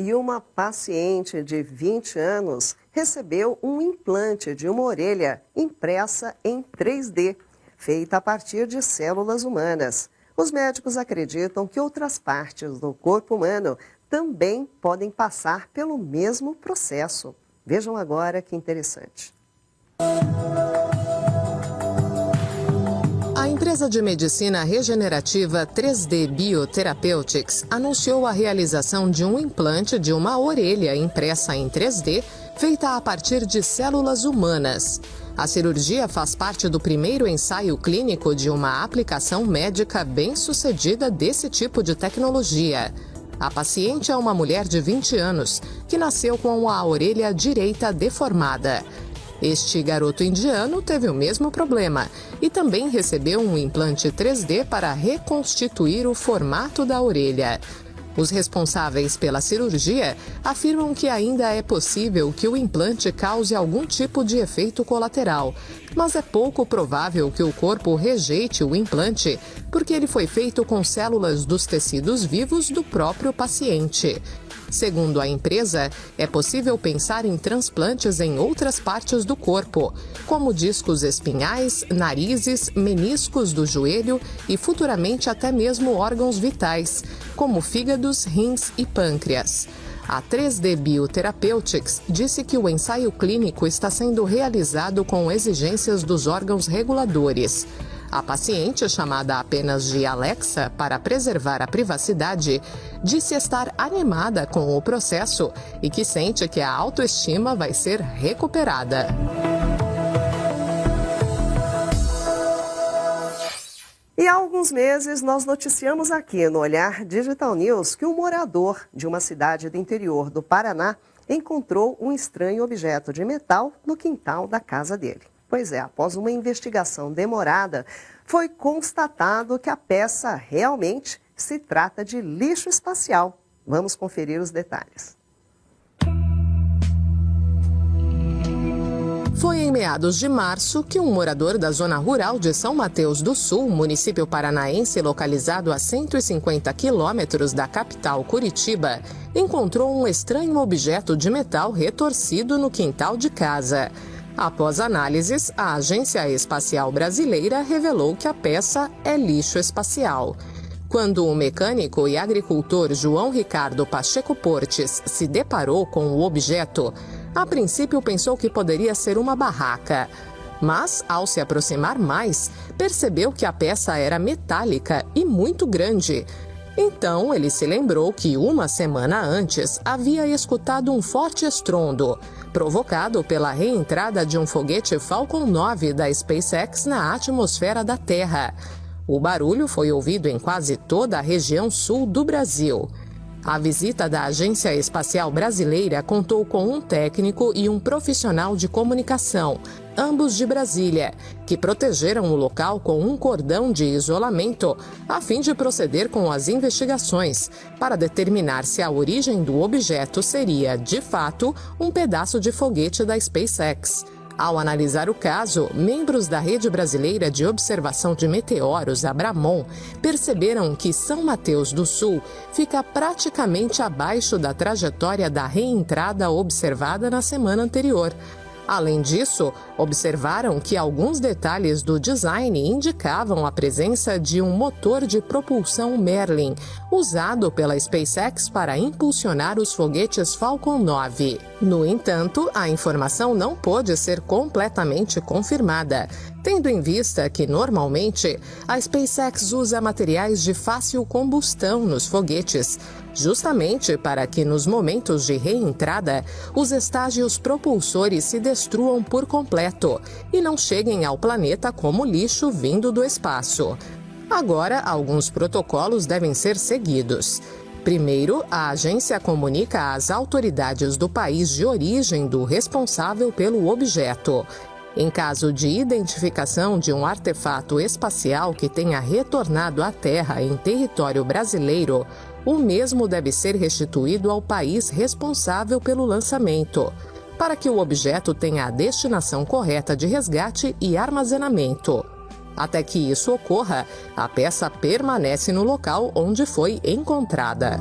E uma paciente de 20 anos recebeu um implante de uma orelha impressa em 3D, feita a partir de células humanas. Os médicos acreditam que outras partes do corpo humano também podem passar pelo mesmo processo. Vejam agora que interessante. A empresa de medicina regenerativa 3D Biotherapeutics anunciou a realização de um implante de uma orelha impressa em 3D, feita a partir de células humanas. A cirurgia faz parte do primeiro ensaio clínico de uma aplicação médica bem-sucedida desse tipo de tecnologia. A paciente é uma mulher de 20 anos, que nasceu com a orelha direita deformada. Este garoto indiano teve o mesmo problema e também recebeu um implante 3D para reconstituir o formato da orelha. Os responsáveis pela cirurgia afirmam que ainda é possível que o implante cause algum tipo de efeito colateral, mas é pouco provável que o corpo rejeite o implante, porque ele foi feito com células dos tecidos vivos do próprio paciente. Segundo a empresa, é possível pensar em transplantes em outras partes do corpo, como discos espinhais, narizes, meniscos do joelho e futuramente até mesmo órgãos vitais, como fígados, rins e pâncreas. A 3D Biotherapeutics disse que o ensaio clínico está sendo realizado com exigências dos órgãos reguladores. A paciente, chamada apenas de Alexa para preservar a privacidade, disse estar animada com o processo e que sente que a autoestima vai ser recuperada. E há alguns meses nós noticiamos aqui no Olhar Digital News que um morador de uma cidade do interior do Paraná encontrou um estranho objeto de metal no quintal da casa dele. Pois é, após uma investigação demorada, foi constatado que a peça realmente se trata de lixo espacial. Vamos conferir os detalhes. Foi em meados de março que um morador da zona rural de São Mateus do Sul, município paranaense localizado a 150 quilômetros da capital Curitiba, encontrou um estranho objeto de metal retorcido no quintal de casa. Após análises, a Agência Espacial Brasileira revelou que a peça é lixo espacial. Quando o mecânico e agricultor João Ricardo Pacheco Portes se deparou com o objeto, a princípio pensou que poderia ser uma barraca. Mas, ao se aproximar mais, percebeu que a peça era metálica e muito grande. Então, ele se lembrou que uma semana antes havia escutado um forte estrondo, provocado pela reentrada de um foguete Falcon 9 da SpaceX na atmosfera da Terra. O barulho foi ouvido em quase toda a região sul do Brasil. A visita da Agência Espacial Brasileira contou com um técnico e um profissional de comunicação, ambos de Brasília, que protegeram o local com um cordão de isolamento, a fim de proceder com as investigações, para determinar se a origem do objeto seria, de fato, um pedaço de foguete da SpaceX. Ao analisar o caso, membros da Rede Brasileira de Observação de Meteoros, Abramon, perceberam que São Mateus do Sul fica praticamente abaixo da trajetória da reentrada observada na semana anterior. Além disso, observaram que alguns detalhes do design indicavam a presença de um motor de propulsão Merlin, usado pela SpaceX para impulsionar os foguetes Falcon 9. No entanto, a informação não pôde ser completamente confirmada, tendo em vista que, normalmente, a SpaceX usa materiais de fácil combustão nos foguetes, justamente para que, nos momentos de reentrada, os estágios propulsores se destruam por completo e não cheguem ao planeta como lixo vindo do espaço. Agora, alguns protocolos devem ser seguidos. Primeiro, a agência comunica às autoridades do país de origem do responsável pelo objeto. Em caso de identificação de um artefato espacial que tenha retornado à Terra em território brasileiro, o mesmo deve ser restituído ao país responsável pelo lançamento, para que o objeto tenha a destinação correta de resgate e armazenamento. Até que isso ocorra, a peça permanece no local onde foi encontrada.